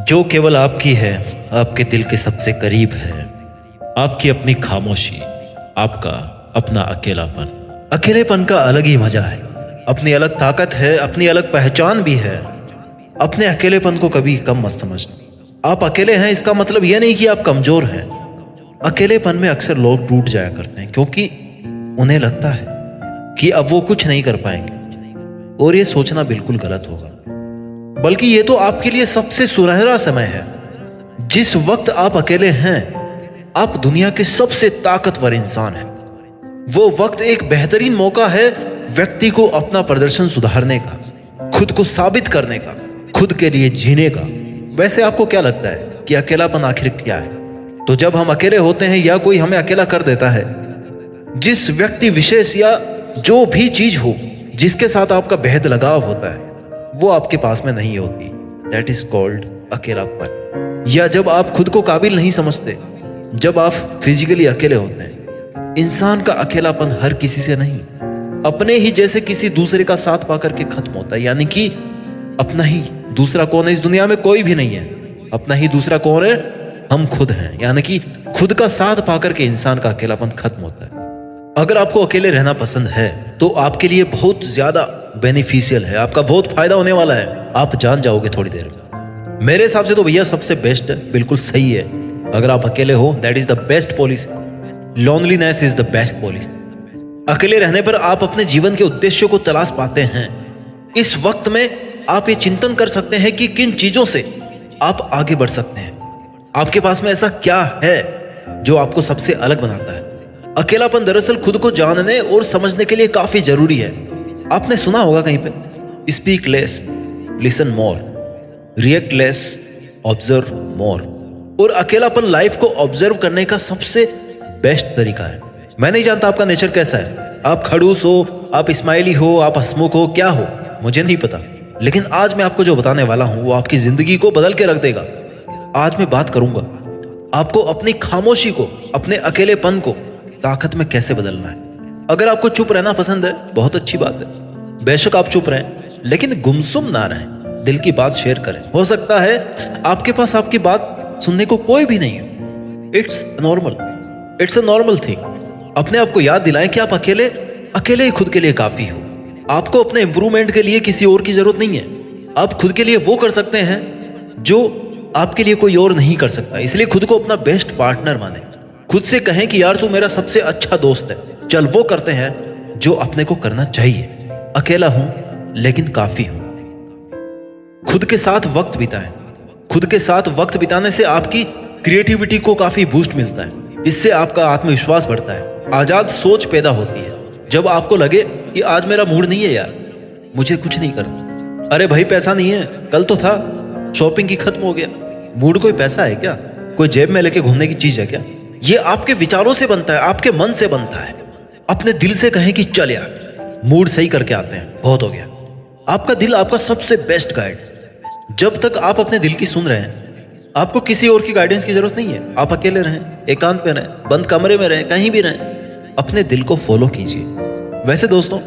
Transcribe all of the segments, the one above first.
जो केवल आपकी है, आपके दिल के सबसे करीब है। आपकी अपनी खामोशी, आपका अपना अकेलापन। अकेलेपन का अलग ही मजा है, अपनी अलग ताकत है, अपनी अलग पहचान भी है। अपने अकेलेपन को कभी कम मत समझना। आप अकेले हैं इसका मतलब यह नहीं कि आप कमजोर हैं। अकेलेपन में अक्सर लोग टूट जाया करते हैं क्योंकि उन्हें लगता है कि अब वो कुछ नहीं कर पाएंगे, और ये सोचना बिल्कुल गलत होगा। बल्कि ये तो आपके लिए सबसे सुनहरा समय है। जिस वक्त आप अकेले हैं, आप दुनिया के सबसे ताकतवर इंसान हैं। वो वक्त एक बेहतरीन मौका है व्यक्ति को अपना प्रदर्शन सुधारने का, खुद को साबित करने का, खुद के लिए जीने का। वैसे आपको क्या लगता है कि अकेलापन आखिर क्या है? तो जब हम अकेले होते हैं या कोई हमें अकेला कर देता है, जिस व्यक्ति विशेष या जो भी चीज हो जिसके साथ आपका बेहद लगाव होता है, वो आपके पास में नहीं होती, दैट इज कॉल्ड अकेलापन। या जब आप खुद को काबिल नहीं समझते, जब आप फिजिकली अकेले होते हैं। इंसान का अकेलापन हर किसी से नहीं, अपने ही जैसे किसी दूसरे का साथ पाकर के खत्म होता है। यानी कि अपना ही दूसरा कौन है? इस दुनिया में कोई भी नहीं है। अपना ही दूसरा कौन है? हम खुद हैं। यानी कि खुद का साथ पाकर के इंसान का अकेलापन खत्म होता है। अगर आपको अकेले रहना पसंद है तो आपके लिए बहुत ज्यादा बेनिफिशियल है, आपका बहुत फायदा होने वाला है। आप जान जाओगे थोड़ी देर में। मेरे हिसाब से तो भैया सबसे बेस्ट है, बिल्कुल सही है। अगर आप अकेले हो, that is the best policy. Loneliness is the best policy. अकेले रहने पर आप अपने जीवन के उद्देश्यों को तलाश पाते हैं। इस वक्त में आप ये चिंतन कर सकते हैं कि किन चीजों से आप आगे बढ़ सकते हैं। आपके पास में ऐसा क्या है जो आपको सबसे अलग बनाता है? अकेलापन दरअसल खुद को जानने और समझने के लिए काफी जरूरी है। आपने सुना होगा कहीं पे, speak less, listen more, react less, observe more. और अकेलापन लाइफ को ऑब्जर्व करने का सबसे बेस्ट तरीका है। मैं नहीं जानता आपका नेचर कैसा है, आप खड़ूस हो, आप स्माइली हो, आप हंसमुख हो, क्या हो, मुझे नहीं पता। लेकिन आज मैं आपको जो बताने वाला हूं वो आपकी जिंदगी को बदल के रख देगा। आज मैं बात करूंगा आपको अपनी खामोशी को, अपने अकेलेपन को ताकत में कैसे बदलना है। अगर आपको चुप रहना पसंद है, बहुत अच्छी बात है। बेशक आप चुप रहें, लेकिन गुमसुम ना रहें। दिल की बात शेयर करें। हो सकता है आपके पास आपकी बात सुनने को कोई भी नहीं हो। It's normal, it's a normal thing. अपने आप को याद दिलाएं कि आप अकेले अकेले ही खुद के लिए काफी हो। आपको अपने इंप्रूवमेंट के लिए किसी और की जरूरत नहीं है। आप खुद के लिए वो कर सकते हैं जो आपके लिए कोई और नहीं कर सकता। इसलिए खुद को अपना बेस्ट पार्टनर माने। खुद से कहें कि यार तू मेरा सबसे अच्छा दोस्त है, चल वो करते हैं जो अपने को करना चाहिए। अकेला हूं लेकिन काफी हूं। खुद के साथ वक्त बिताएं। खुद के साथ वक्त बिताने से आपकी क्रिएटिविटी को काफी बूस्ट मिलता है। इससे आपका आत्मविश्वास बढ़ता है, आजाद सोच पैदा होती है। जब आपको लगे कि आज मेरा मूड नहीं है यार, मुझे कुछ नहीं करना, अरे भाई पैसा नहीं है, कल तो था, शॉपिंग की खत्म हो गया। मूड कोई पैसा है क्या? कोई जेब में लेके घूमने की चीज है क्या? ये आपके विचारों से बनता है, आपके मन से बनता है। अपने दिल से कहें कि चल यार मूड सही करके आते हैं, बहुत हो गया। आपका दिल आपका सबसे बेस्ट गाइड। जब तक आप अपने दिल की सुन रहे हैं, आपको किसी और की गाइडेंस की जरूरत नहीं है। आप अकेले रहें, एकांत में रहें, बंद कमरे में रहें, कहीं भी रहें, अपने दिल को फॉलो कीजिए। वैसे दोस्तों,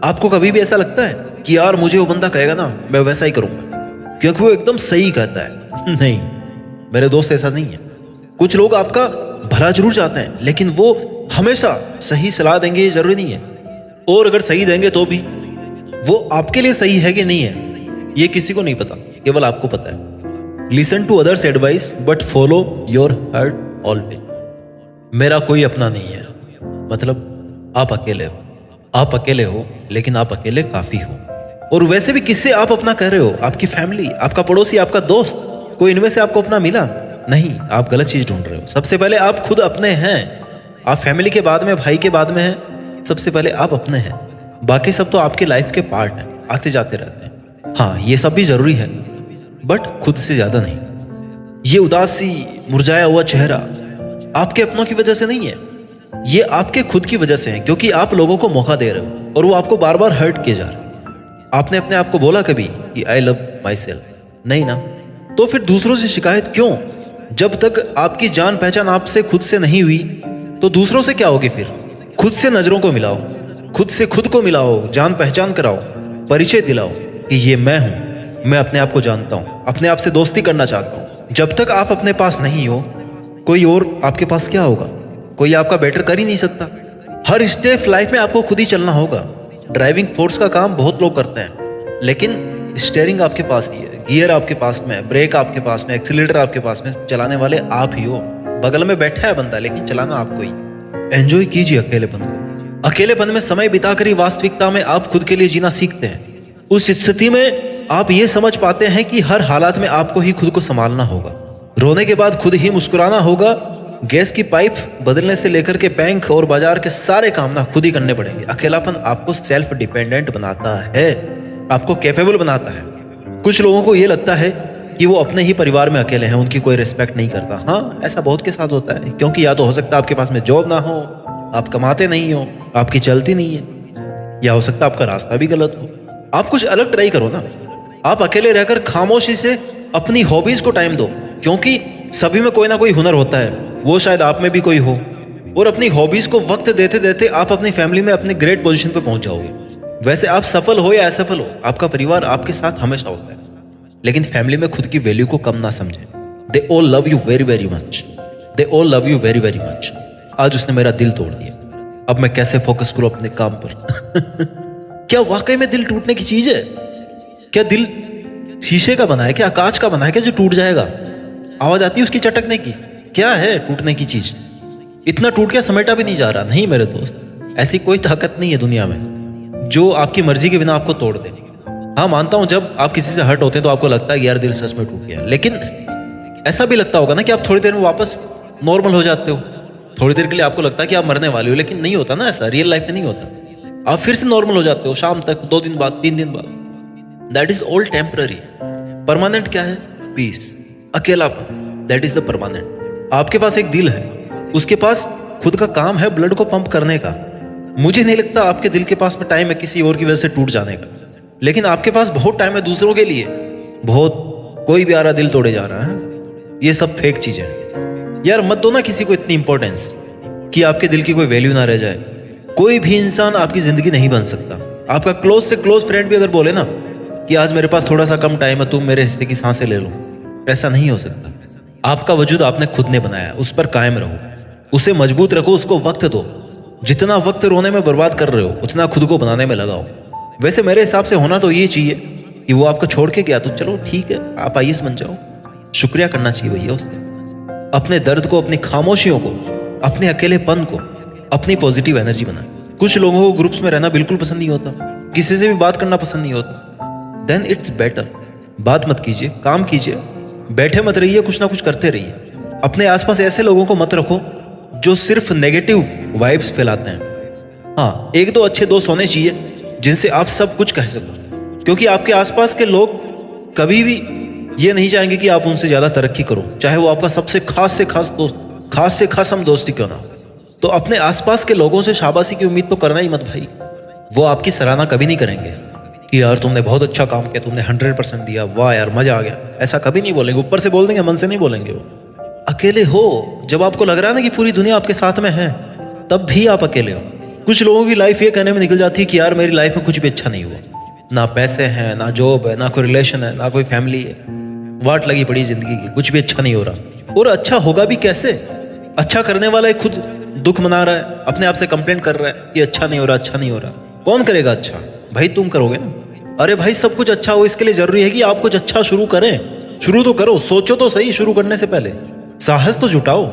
आपको कभी भी ऐसा लगता है कि यार मुझे वो बंदा कहेगा ना, मैं वैसा ही करूंगा क्योंकि वो एकदम सही कहता है? नहीं मेरे दोस्त, ऐसा नहीं है। कुछ लोग आपका भला जरूर चाहते हैं, लेकिन वो हमेशा सही सलाह देंगे ये जरूरी नहीं है। और अगर सही देंगे तो भी वो आपके लिए सही है कि नहीं है, ये किसी को नहीं पता, केवल आपको पता है। Listen to others advice but follow your heart always. मेरा कोई अपना नहीं है, मतलब आप अकेले हो। आप अकेले हो लेकिन आप अकेले काफी हो। और वैसे भी किससे आप अपना कह रहे हो? आपकी फैमिली, आपका पड़ोसी, आपका दोस्त, कोई इनमें से आपको अपना मिला? नहीं, आप गलत चीज ढूंढ रहे हो। सबसे पहले आप खुद अपने हैं। आप फैमिली के बाद में, भाई के बाद में हैं, सबसे पहले आप अपने हैं। बाकी सब तो आपके लाइफ के पार्ट हैं, आते जाते रहते हैं। हाँ, ये सब भी जरूरी है, बट खुद से ज्यादा नहीं। ये उदासी, मुरझाया हुआ चेहरा आपके अपनों की वजह से नहीं है, ये आपके खुद की वजह से है, क्योंकि आप लोगों को मौका दे रहे हो और वो आपको बार बार हर्ट किए जा रहे हैं। आपने अपने आप को बोला कभी कि आई लव माई सेल्फ? नहीं ना, तो फिर दूसरों से शिकायत क्यों? जब तक आपकी जान पहचान आपसे खुद से नहीं हुई तो दूसरों से क्या होगी? फिर खुद से नजरों को मिलाओ, खुद से खुद को मिलाओ, जान पहचान कराओ, परिचय दिलाओ कि ये मैं हूं, मैं अपने आप को जानता हूँ, अपने आप से दोस्ती करना चाहता हूँ। जब तक आप अपने पास नहीं हो, कोई और आपके पास क्या होगा? कोई आपका बेटर कर ही नहीं सकता। हर स्टेप लाइफ में आपको खुद ही चलना होगा। ड्राइविंग फोर्स का काम बहुत लोग करते हैं, लेकिन स्टीयरिंग आपके पास ही है, गियर आपके पास में है, ब्रेक आपके पास में, एक्सीलरेटर आपके पास में। चलाने वाले आप ही हो। बगल में बैठा है बंदा, लेकिन चलाना आपको ही। एंजॉय कीजिए अकेलेपन को। अकेलेपन में समय बिताकर ही वास्तविकता में आप खुद के लिए जीना सीखते हैं। उस स्थिति में आप ये समझ पाते हैं कि हर हालात में आपको ही खुद को संभालना होगा। रोने के बाद खुद ही मुस्कुराना होगा। गैस की पाइप बदलने से लेकर के बैंक और बाजार के सारे काम ना खुद ही करने पड़ेंगे। अकेलापन आपको सेल्फ डिपेंडेंट बनाता है, आपको कैपेबल बनाता है। कुछ लोगों को ये लगता है कि वो अपने ही परिवार में अकेले हैं, उनकी कोई रिस्पेक्ट नहीं करता। हाँ, ऐसा बहुत के साथ होता है, क्योंकि या तो हो सकता है आपके पास में जॉब ना हो, आप कमाते नहीं हो, आपकी चलती नहीं है, या हो सकता है आपका रास्ता भी गलत हो। आप कुछ अलग ट्राई करो ना। आप अकेले रहकर खामोशी से अपनी हॉबीज को टाइम दो, क्योंकि सभी में कोई ना कोई हुनर होता है, वो शायद आप में भी कोई हो। और अपनी हॉबीज को वक्त देते देते आप अपनी फैमिली में अपने ग्रेट पोजीशन पे पहुंच जाओगे। वैसे आप सफल हो या असफल हो, आपका परिवार आपके साथ हमेशा होता है, लेकिन फैमिली में खुद की वैल्यू को कम ना समझे। They all love you very very much, they all love you very very much. आज उसने मेरा दिल तोड़ दिया, अब मैं कैसे फोकस करूं अपने काम पर? क्या वाकई में दिल टूटने की चीज है? क्या दिल शीशे का बना है, क्या कांच का बना है, क्या जो टूट जाएगा? आवाज आती है उसकी चटकने की। क्या है टूटने की चीज? इतना टूट के समेटा भी नहीं जा रहा। नहीं मेरे दोस्त, ऐसी कोई ताकत नहीं है दुनिया में जो आपकी मर्जी के बिना आपको तोड़ दे। हाँ, मानता हूं जब आप किसी से हर्ट होते हैं तो आपको लगता है कि यार दिल सच में टूट गया, लेकिन ऐसा भी लगता होगा ना कि आप थोड़ी देर में वापस नॉर्मल हो जाते हो। थोड़ी देर के लिए आपको लगता है कि आप मरने वाले हो, लेकिन नहीं होता ना, ऐसा रियल लाइफ में नहीं होता। आप फिर से नॉर्मल हो जाते हो शाम तक, 2 दिन बाद, 3 दिन बाद। That is all temporary. Permanent क्या है? पीस, अकेलापन, दैट इज द परमानेंट। आपके पास एक दिल है, उसके पास खुद का काम है ब्लड को पंप करने का। मुझे नहीं लगता आपके दिल के पास में टाइम है किसी और की वजह से टूट जाने का, लेकिन आपके पास बहुत टाइम है दूसरों के लिए। बहुत कोई भी आ रहा दिल तोड़े जा रहा है। ये सब फेक चीजें हैं यार। मत दो ना किसी को इतनी इंपॉर्टेंस कि आपके दिल की कोई वैल्यू ना रह जाए। कोई भी इंसान आपकी जिंदगी नहीं बन सकता। आपका क्लोज से क्लोज फ्रेंड भी अगर बोले ना कि आज मेरे पास थोड़ा सा कम टाइम है, तुम मेरे हिस्से की सांसें ले लो, ऐसा नहीं हो सकता। आपका वजूद आपने खुद ने बनाया, उस पर कायम रहो, उसे मजबूत रखो, उसको वक्त दो। जितना वक्त रोने में बर्बाद कर रहे हो, उतना खुद को बनाने में लगाओ। वैसे मेरे हिसाब से होना तो ये चाहिए कि वो आपको छोड़ के गया तो चलो ठीक है, आप आईएएस बन जाओ। शुक्रिया करना चाहिए भैया उसका। अपने दर्द को, अपनी खामोशियों को, अपने अकेलेपन को अपनी पॉजिटिव एनर्जी बनाए। कुछ लोगों को ग्रुप्स में रहना बिल्कुल पसंद नहीं होता, किसी से भी बात करना पसंद नहीं होता। देन इट्स बेटर, बात मत कीजिए, काम कीजिए, बैठे मत रहिए, कुछ ना कुछ करते रहिए। अपने आसपास ऐसे लोगों को मत रखो जो सिर्फ नेगेटिव वाइब्स फैलाते हैं। हाँ, 1-2 अच्छे दोस्त होने चाहिए जिनसे आप सब कुछ कह सको, क्योंकि आपके आसपास के लोग कभी भी ये नहीं चाहेंगे कि आप उनसे ज्यादा तरक्की करो, चाहे वो आपका सबसे खास से खास दोस्त, खास से खास हम दोस्ती क्यों ना हो। तो अपने आसपास के लोगों से शाबाशी की उम्मीद तो करना ही मत भाई। वो आपकी सराहना कभी नहीं करेंगे कि यार तुमने बहुत अच्छा काम किया, तुमने 100% दिया, वाह यार मजा आ गया, ऐसा कभी नहीं बोलेंगे। ऊपर से बोल देंगे, मन से नहीं बोलेंगे। वो अकेले हो जब आपको लग रहा है ना कि पूरी दुनिया आपके साथ में है, तब भी आप अकेले हो। कुछ लोगों की लाइफ ये कहने में निकल जाती है कि यार मेरी लाइफ में कुछ भी अच्छा नहीं हुआ, ना पैसे हैं, ना जॉब है, ना कोई रिलेशन है, ना कोई फैमिली है, वाट लगी पड़ी जिंदगी की, कुछ भी अच्छा नहीं हो रहा। और अच्छा होगा भी कैसे? अच्छा करने वाला खुद दुख मना रहा है, अपने आप से कंप्लेंट कर रहा है कि अच्छा नहीं हो रहा, अच्छा नहीं हो रहा। कौन करेगा अच्छा? भाई तुम करोगे ना। अरे भाई सब कुछ अच्छा हो इसके लिए जरूरी है कि आप कुछ अच्छा शुरू करें। शुरू तो करो, सोचो तो सही शुरू करने से पहले, साहस तो जुटाओ।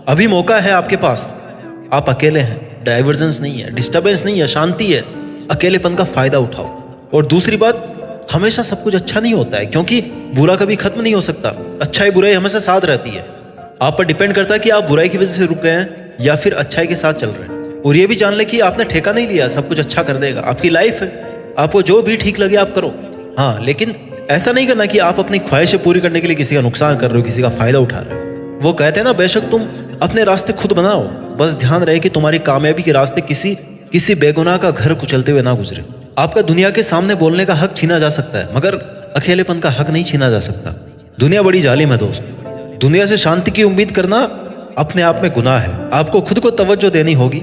अभी मौका है आपके पास। आप अकेले हैं, डाइवर्जेंस नहीं है, डिस्टर्बेंस नहीं है, शांति है। अकेलेपन का फायदा उठाओ। और दूसरी बात, हमेशा सब कुछ अच्छा नहीं होता है, क्योंकि बुरा कभी खत्म नहीं हो सकता। अच्छाई बुराई हमेशा साथ रहती है। आप पर डिपेंड करता है कि आप बुराई की वजह से रुक गए हैं या फिर अच्छाई के साथ चल रहे हैं। और ये भी जान ले कि आपने ठेका नहीं लिया सब कुछ अच्छा कर देगा। आपकी लाइफ है, आपको जो भी ठीक लगे आप करो। हाँ, लेकिन ऐसा नहीं करना कि आप अपनी ख्वाहिशें पूरी करने के लिए किसी का नुकसान कर रहे हो, किसी का फायदा उठा रहे हो। वो कहते हैं ना, बेशक तुम अपने रास्ते खुद बनाओ, बस ध्यान रहे कि तुम्हारी कामयाबी के रास्ते किसी बेगुनाह का घर कुचलते हुए ना गुजरे। आपका दुनिया के सामने बोलने का हक छीना जा सकता है, मगर अकेलेपन का हक नहीं छीना जा सकता। दुनिया बड़ी जालिम है दोस्त। दुनिया से शांति की उम्मीद करना अपने आप में गुनाह है। आपको खुद को तवज्जो देनी होगी,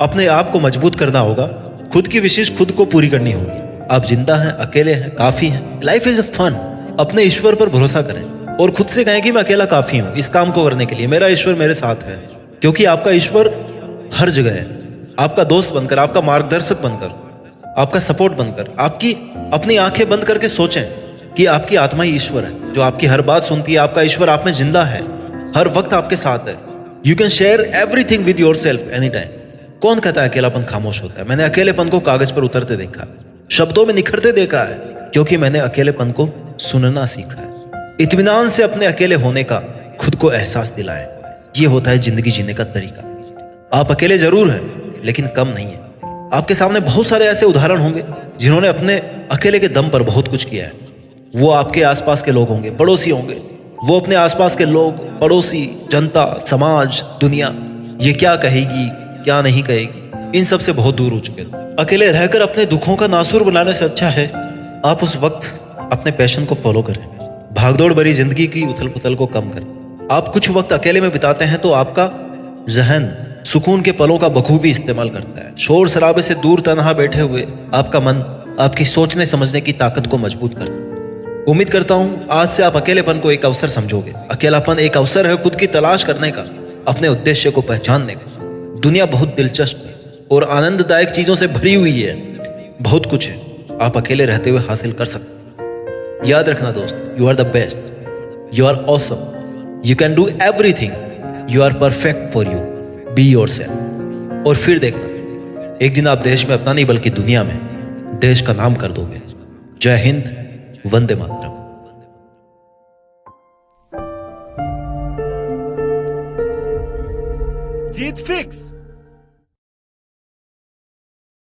अपने आप को मजबूत करना होगा, खुद की विशेष खुद को पूरी करनी होगी। आप जिंदा हैं, अकेले हैं, काफी हैं। Life is a fun. अपने ईश्वर पर भरोसा करें और खुद से कहें कि मैं अकेला काफी हूं इस काम को करने के लिए। मेरा ईश्वर मेरे साथ है, क्योंकि आपका ईश्वर हर जगह है। आपका दोस्त बनकर, आपका मार्गदर्शक बनकर, आपका सपोर्ट बनकर, आपकी अपनी आंखें बंद करके सोचें कि आपकी आत्मा ही ईश्वर है, जो आपकी हर बात सुनती है। आपका ईश्वर आप में जिंदा है, हर वक्त आपके साथ है। You can share everything with your self any time. कौन कहता है अकेलापन खामोश होता है? मैंने अकेलेपन को कागज पर उतरते देखा है, शब्दों में निखरते देखा है, क्योंकि मैंने अकेलेपन को सुनना सीखा है। इत्मीनान से अपने अकेले होने का खुद को एहसास दिलाएं। ये होता है जिंदगी जीने का तरीका। आप अकेले जरूर हैं, लेकिन कम नहीं है। आपके सामने बहुत सारे ऐसे उदाहरण होंगे जिन्होंने अपने अकेले के दम पर बहुत कुछ किया है। वो आपके आसपास के लोग होंगे, पड़ोसी होंगे। वो अपने आसपास के लोग, पड़ोसी, जनता, समाज, दुनिया, ये क्या कहेगी, क्या नहीं कहेगी, इन सब से बहुत दूर हो चुके थे। अकेले रहकर अपने दुखों का नासूर बनाने से अच्छा है आप उस वक्त अपने पैशन को फॉलो करें। भागदौड़ भरी जिंदगी की उथल पुथल को कम करें। आप कुछ वक्त अकेले में बिताते हैं तो आपका जहन सुकून के पलों का बखूबी इस्तेमाल करता है। शोर शराबे से दूर तन्हा बैठे हुए आपका मन आपकी सोचने समझने की ताकत को मजबूत करता है। उम्मीद करता हूं आज से आप अकेलेपन को एक अवसर समझोगे। अकेलापन एक अवसर है खुद की तलाश करने का, अपने उद्देश्य को पहचानने का। दुनिया बहुत दिलचस्प है और आनंददायक चीजों से भरी हुई है। बहुत कुछ है आप अकेले रहते हुए हासिल कर सकते हैं। याद रखना दोस्त, you are the best, you are awesome, you can do everything, you are perfect for you, be yourself. और फिर देखना एक दिन आप देश में अपना नहीं बल्कि दुनिया में देश का नाम कर दोगे। जय हिंद, वंदे मातरम। जीत फिक्स।